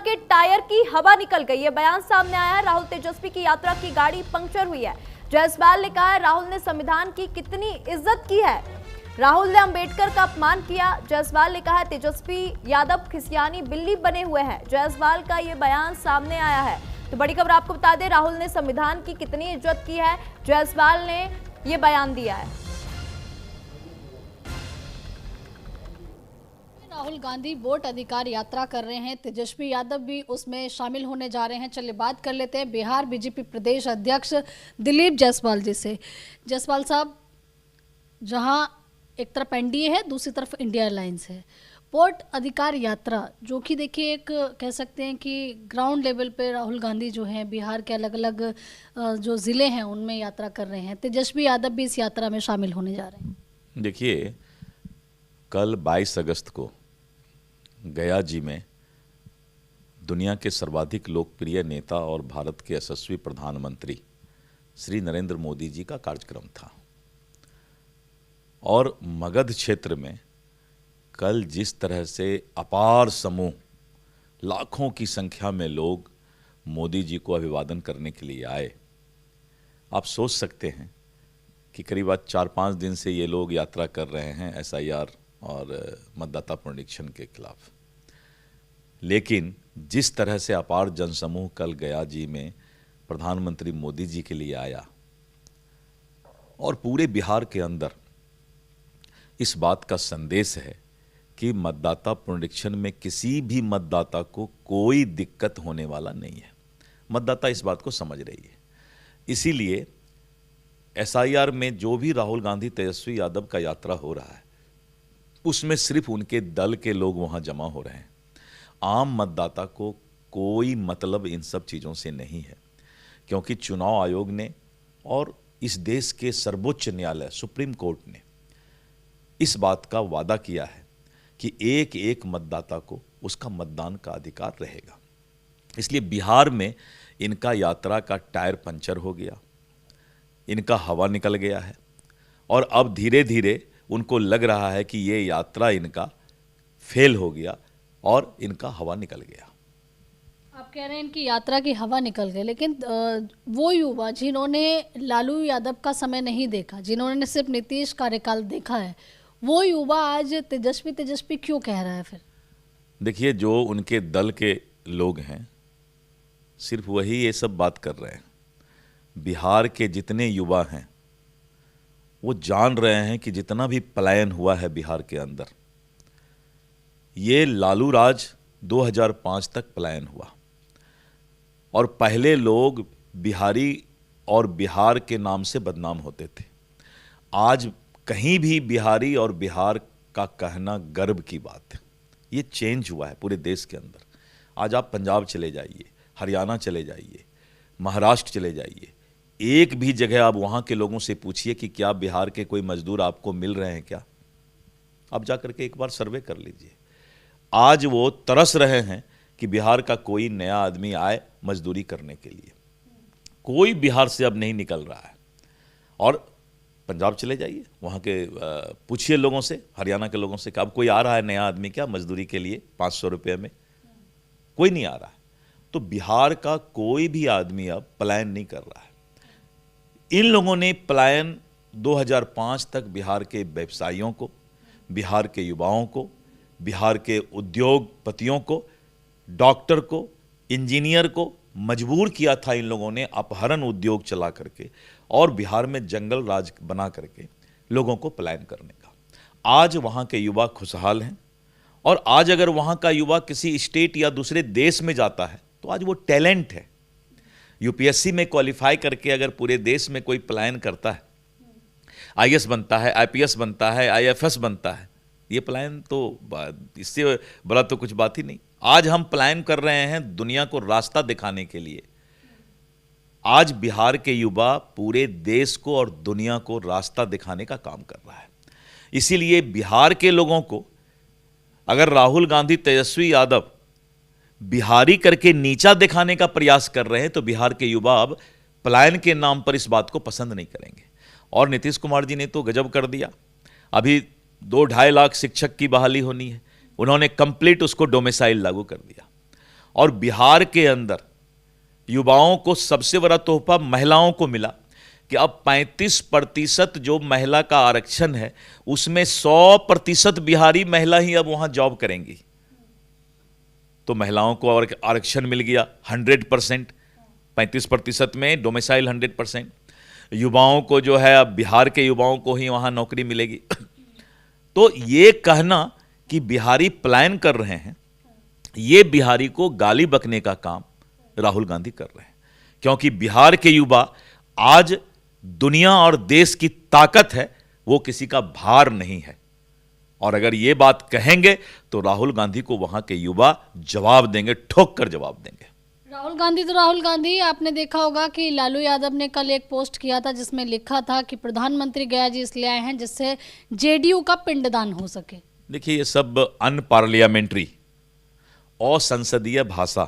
के टायर की हवा निकल गई। ये बयान सामने आया है। राहुल तेजस्वी की यात्रा की गाड़ी पंक्चर हुई है। जायसवाल ने कहा है राहुल ने संविधान की कितनी इज्जत की है, राहुल ने अंबेडकर का अपमान किया। जायसवाल ने कहा तेजस्वी यादव खिसियानी बिल्ली बने हुए हैं। जायसवाल का ये बयान सामने आया है। तो बड़ी खबर आपको बता दें, राहुल ने संविधान की कितनी इज्जत की है, जायसवाल ने ये बयान दिया है। राहुल गांधी वोट अधिकार यात्रा कर रहे हैं, तेजस्वी यादव भी उसमें शामिल होने जा रहे हैं। चलिए बात कर लेते हैं बिहार बीजेपी प्रदेश अध्यक्ष दिलीप जायसवाल जी से। जायसवाल साहब, जहां एक तरफ एनडीए है, दूसरी तरफ इंडिया अलायंस है, वोट अधिकार यात्रा जो कि देखिए एक कह सकते हैं कि ग्राउंड लेवल पे राहुल गांधी जो हैं बिहार के अलग अलग जो ज़िले हैं उनमें यात्रा कर रहे हैं। तेजस्वी यादव भी इस यात्रा में शामिल होने जा रहे हैं। देखिए, कल 22 अगस्त को गया जी में दुनिया के सर्वाधिक लोकप्रिय नेता और भारत के यशस्वी प्रधानमंत्री श्री नरेंद्र मोदी जी का कार्यक्रम था। और मगध क्षेत्र में कल जिस तरह से अपार समूह, लाखों की संख्या में लोग मोदी जी को अभिवादन करने के लिए आए, आप सोच सकते हैं कि करीब 4-5 दिन से ये लोग यात्रा कर रहे हैं एसआईआर और मतदाता पुनरीक्षण के खिलाफ। लेकिन जिस तरह से अपार जनसमूह कल गया जी में प्रधानमंत्री मोदी जी के लिए आया और पूरे बिहार के अंदर इस बात का संदेश है कि मतदाता पुनरीक्षण में किसी भी मतदाता को कोई दिक्कत होने वाला नहीं है। मतदाता इस बात को समझ रही है। इसीलिए एसआईआर में जो भी राहुल गांधी तेजस्वी यादव का यात्रा हो रहा है उसमें सिर्फ उनके दल के लोग वहां जमा हो रहे हैं। आम मतदाता को कोई मतलब इन सब चीज़ों से नहीं है, क्योंकि चुनाव आयोग ने और इस देश के सर्वोच्च न्यायालय सुप्रीम कोर्ट ने इस बात का वादा किया है कि एक एक मतदाता को उसका मतदान का अधिकार रहेगा। इसलिए बिहार में इनका यात्रा का टायर पंचर हो गया, इनका हवा निकल गया है और अब धीरे धीरे उनको लग रहा है कि ये यात्रा इनका फेल हो गया और इनका हवा निकल गया। आप कह रहे हैं कि यात्रा की हवा निकल गई, लेकिन वो युवा जिन्होंने लालू यादव का समय नहीं देखा, जिन्होंने सिर्फ नीतीश कार्यकाल देखा है, वो युवा आज तेजस्वी क्यों कह रहा है फिर? देखिए, जो उनके दल के लोग हैं सिर्फ वही ये सब बात कर रहे हैं। बिहार के जितने युवा हैं वो जान रहे हैं कि जितना भी पलायन हुआ है बिहार के अंदर, ये लालू राज 2005 तक पलायन हुआ और पहले लोग बिहारी और बिहार के नाम से बदनाम होते थे। आज कहीं भी बिहारी और बिहार का कहना गर्व की बात है। ये चेंज हुआ है पूरे देश के अंदर। आज आप पंजाब चले जाइए, हरियाणा चले जाइए, महाराष्ट्र चले जाइए, एक भी जगह आप वहाँ के लोगों से पूछिए कि क्या बिहार के कोई मजदूर आपको मिल रहे हैं क्या। आप जा करके एक बार सर्वे कर लीजिए। आज वो तरस रहे हैं कि बिहार का कोई नया आदमी आए मजदूरी करने के लिए। कोई बिहार से अब नहीं निकल रहा है। और पंजाब चले जाइए, वहाँ के पूछिए लोगों से, हरियाणा के लोगों से कि अब कोई आ रहा है नया आदमी क्या मजदूरी के लिए 500 रुपये में? कोई नहीं आ रहा है। तो बिहार का कोई भी आदमी अब पलायन नहीं कर रहा है। इन लोगों ने पलायन 2005 तक बिहार के व्यवसायियों को, बिहार के युवाओं को, बिहार के उद्योगपतियों को, डॉक्टर को, इंजीनियर को मजबूर किया था इन लोगों ने अपहरण उद्योग चला करके और बिहार में जंगल राज बना करके लोगों को पलायन करने का। आज वहाँ के युवा खुशहाल हैं और आज अगर वहाँ का युवा किसी स्टेट या दूसरे देश में जाता है तो आज वो टैलेंट है। यूपीएससी में क्वालिफाई करके अगर पूरे देश में कोई पलायन करता है, आईएएस बनता है, आईपीएस बनता है, आईएफएस बनता है, ये पलायन तो इससे बड़ा तो कुछ बात ही नहीं। आज हम पलायन कर रहे हैं दुनिया को रास्ता दिखाने के लिए। आज बिहार के युवा पूरे देश को और दुनिया को रास्ता दिखाने का काम कर रहा है। इसीलिए बिहार के लोगों को अगर राहुल गांधी तेजस्वी यादव बिहारी करके नीचा दिखाने का प्रयास कर रहे हैं तो बिहार के युवा अब पलायन के नाम पर इस बात को पसंद नहीं करेंगे। और नीतीश कुमार जी ने तो गजब कर दिया। अभी 2-2.5 लाख शिक्षक की बहाली होनी है, उन्होंने कंप्लीट उसको डोमिसाइल लागू कर दिया। और बिहार के अंदर युवाओं को सबसे बड़ा तोहफा महिलाओं को मिला कि अब 35% जो महिला का आरक्षण है उसमें 100% बिहारी महिला ही अब वहां जॉब करेंगी। तो महिलाओं को आरक्षण मिल गया 100%, 35% में डोमिसाइल 100%। युवाओं को जो है अब बिहार के युवाओं को ही वहां नौकरी मिलेगी। तो ये कहना कि बिहारी पलायन कर रहे हैं, ये बिहारी को गाली बकने का काम राहुल गांधी कर रहे हैं, क्योंकि बिहार के युवा आज दुनिया और देश की ताकत है, वो किसी का भार नहीं है। और अगर ये बात कहेंगे तो राहुल गांधी को वहां के युवा जवाब देंगे, ठोक कर जवाब देंगे। राहुल गांधी तो राहुल गांधी, आपने देखा होगा कि लालू यादव ने कल एक पोस्ट किया था जिसमें लिखा था कि प्रधानमंत्री गया जी इसलिए आए हैं जिससे जेडीयू का पिंडदान हो सके। देखिए, ये सब अनपार्लियामेंट्री और संसदीय भाषा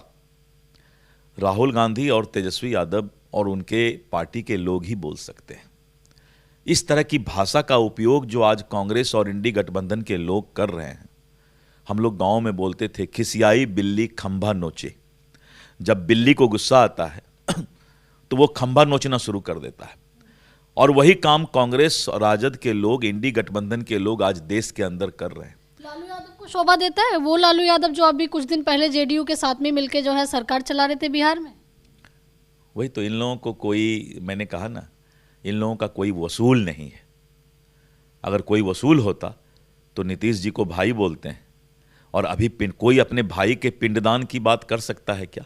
राहुल गांधी और तेजस्वी यादव और उनके पार्टी के लोग ही बोल सकते हैं। इस तरह की भाषा का उपयोग जो आज कांग्रेस और इंडी गठबंधन के लोग कर रहे हैं, हम लोग गांव में बोलते थे खिसियाई बिल्ली खंभा नोचे। जब बिल्ली को गुस्सा आता है तो वो खंभा नोचना शुरू कर देता है, और वही काम कांग्रेस और राजद के लोग, इंडी गठबंधन के लोग आज देश के अंदर कर रहे हैं। लालू यादव को शोभा देता है वो लालू यादव जो अभी कुछ दिन पहले जेडीयू के साथ में मिलकर जो है सरकार चला रहे थे बिहार में। वही तो, इन लोगों को कोई, मैंने कहा ना, इन लोगों का कोई वसूल नहीं है। अगर कोई वसूल होता तो नीतीश जी को भाई बोलते हैं, और अभी कोई अपने भाई के पिंडदान की बात कर सकता है क्या?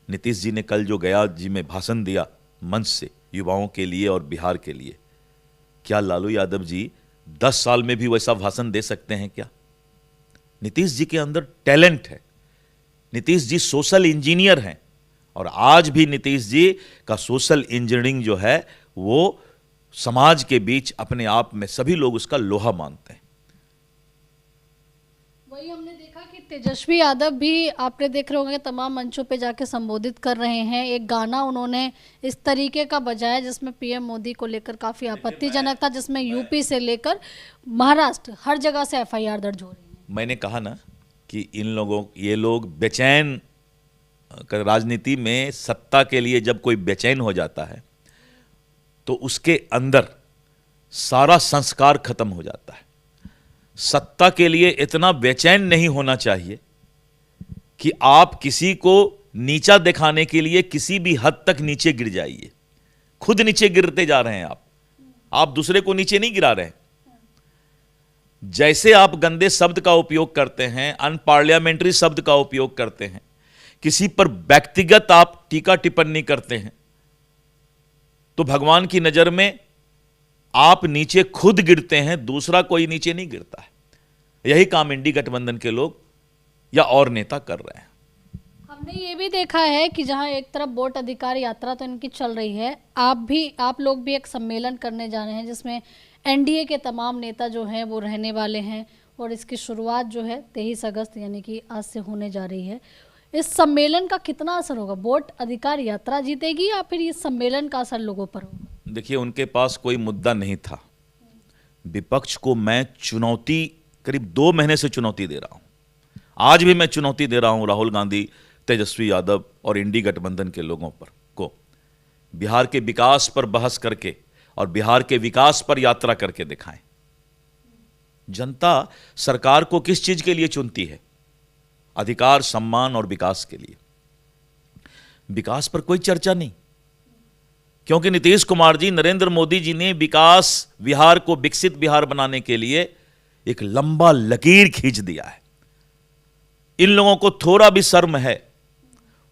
नीतीश जी ने कल जो गया जी में भाषण दिया मंच से युवाओं के लिए और बिहार के लिए, क्या लालू यादव जी 10 साल में भी वैसा भाषण दे सकते हैं क्या? नीतीश जी के अंदर टैलेंट है, नीतीश जी सोशल इंजीनियर हैं, और आज भी नीतीश जी का सोशल इंजीनियरिंग जो है वो समाज के बीच अपने आप में सभी लोग उसका लोहा मानते हैं। वही हमने देखा कि तेजस्वी यादव भी, आपने देख रहे होंगे, तमाम मंचों पे जाके संबोधित कर रहे हैं। एक गाना उन्होंने इस तरीके का बजाया जिसमें पीएम मोदी को लेकर काफी आपत्तिजनक था, जिसमें यूपी से लेकर महाराष्ट्र हर जगह से एफआईआर दर्ज हो रही है। मैंने कहा ना कि इन लोगों, ये लोग बेचैन, राजनीति में सत्ता के लिए जब कोई बेचैन हो जाता है तो उसके अंदर सारा संस्कार खत्म हो जाता है। सत्ता के लिए इतना बेचैन नहीं होना चाहिए कि आप किसी को नीचा दिखाने के लिए किसी भी हद तक नीचे गिर जाइए। खुद नीचे गिरते जा रहे हैं आप दूसरे को नीचे नहीं गिरा रहे हैं। जैसे आप गंदे शब्द का उपयोग करते हैं, अनपार्लियामेंट्री शब्द का उपयोग करते हैं, किसी पर व्यक्तिगत आप टीका टिप्पणी करते हैं, तो भगवान की नजर में आप नीचे खुद गिरते हैं, दूसरा कोई नीचे नहीं गिरता है। यही काम इंडी गठबंधन के लोग या और नेता कर रहे हैं। हमने ये भी देखा है कि जहां एक तरफ वोट अधिकार यात्रा तो इनकी चल रही है, आप लोग भी एक सम्मेलन करने जा रहे हैं जिसमें एनडीए के तमाम नेता जो हैं वो रहने वाले हैं, और इसकी शुरुआत जो है 23 अगस्त यानी कि आज से होने जा रही है। इस सम्मेलन का कितना असर होगा? वोट अधिकार यात्रा जीतेगी या फिर इस सम्मेलन का असर लोगों पर होगा? देखिए, उनके पास कोई मुद्दा नहीं था। विपक्ष को मैं चुनौती, करीब 2 महीने से चुनौती दे रहा हूं, आज भी मैं चुनौती दे रहा हूं राहुल गांधी, तेजस्वी यादव और इंडी गठबंधन के लोगों पर को बिहार के विकास पर बहस करके और बिहार के विकास पर यात्रा करके दिखाएं। जनता सरकार को किस चीज के लिए चुनती है? अधिकार, सम्मान और विकास के लिए। विकास पर कोई चर्चा नहीं, क्योंकि नीतीश कुमार जी, नरेंद्र मोदी जी ने विकास, बिहार को विकसित बिहार बनाने के लिए एक लंबा लकीर खींच दिया है। इन लोगों को थोड़ा भी शर्म है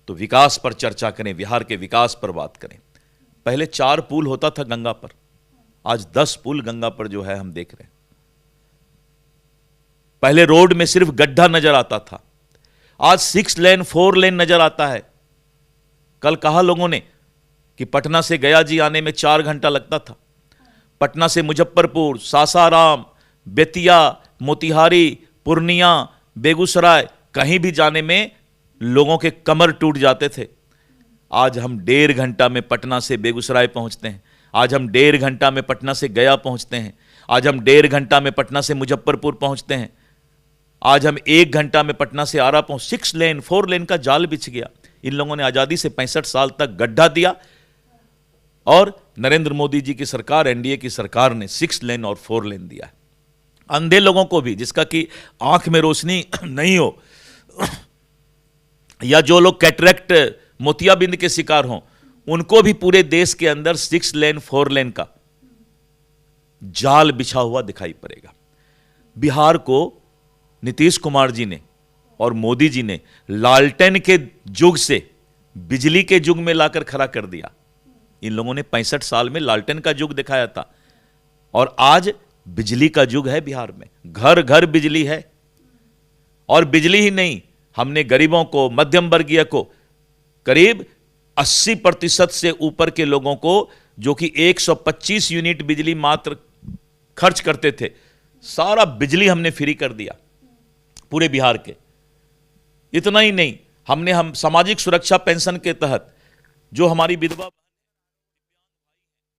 तो विकास पर चर्चा करें, बिहार के विकास पर बात करें। पहले 4 पुल होता था गंगा पर, आज 10 पुल गंगा पर जो है हम देख रहे हैं। पहले रोड में सिर्फ गड्ढा नजर आता था, आज 6 लेन 4 लेन नजर आता है। कल कहा लोगों ने कि पटना से गया जी आने में 4 घंटा लगता था। पटना से मुजफ्फरपुर, सासाराम, बेतिया, मोतिहारी, पूर्णिया, बेगूसराय, कहीं भी जाने में लोगों के कमर टूट जाते थे। आज हम 1.5 घंटा में पटना से बेगूसराय पहुंचते हैं, आज हम 1.5 घंटा में पटना से गया पहुंचते हैं, आज हम 1.5 घंटा में पटना से मुजफ्फरपुर पहुंचते हैं। आज हम 1 घंटा में पटना से आरा पहुंच 6 लेन 4 लेन का जाल बिछ गया। इन लोगों ने आजादी से 65 साल तक गड्ढा दिया और नरेंद्र मोदी जी की सरकार, एनडीए की सरकार ने 6 लेन और 4 लेन दिया। अंधे लोगों को भी, जिसका कि आंख में रोशनी नहीं हो या जो लोग कैटरेक्ट मोतियाबिंद के शिकार हों, उनको भी पूरे देश के अंदर 6 लेन 4 लेन का जाल बिछा हुआ दिखाई पड़ेगा। बिहार को नीतीश कुमार जी ने और मोदी जी ने लालटेन के युग से बिजली के युग में लाकर खड़ा कर दिया। इन लोगों ने 65 साल में लालटेन का युग दिखाया था और आज बिजली का युग है बिहार में। घर घर बिजली है। और बिजली ही नहीं, हमने गरीबों को, मध्यम वर्गीय को, करीब 80% से ऊपर के लोगों को, जो कि 125 यूनिट बिजली मात्र खर्च करते थे, सारा बिजली हमने फ्री कर दिया पूरे बिहार के। इतना ही नहीं, हम सामाजिक सुरक्षा पेंशन के तहत जो हमारी विधवा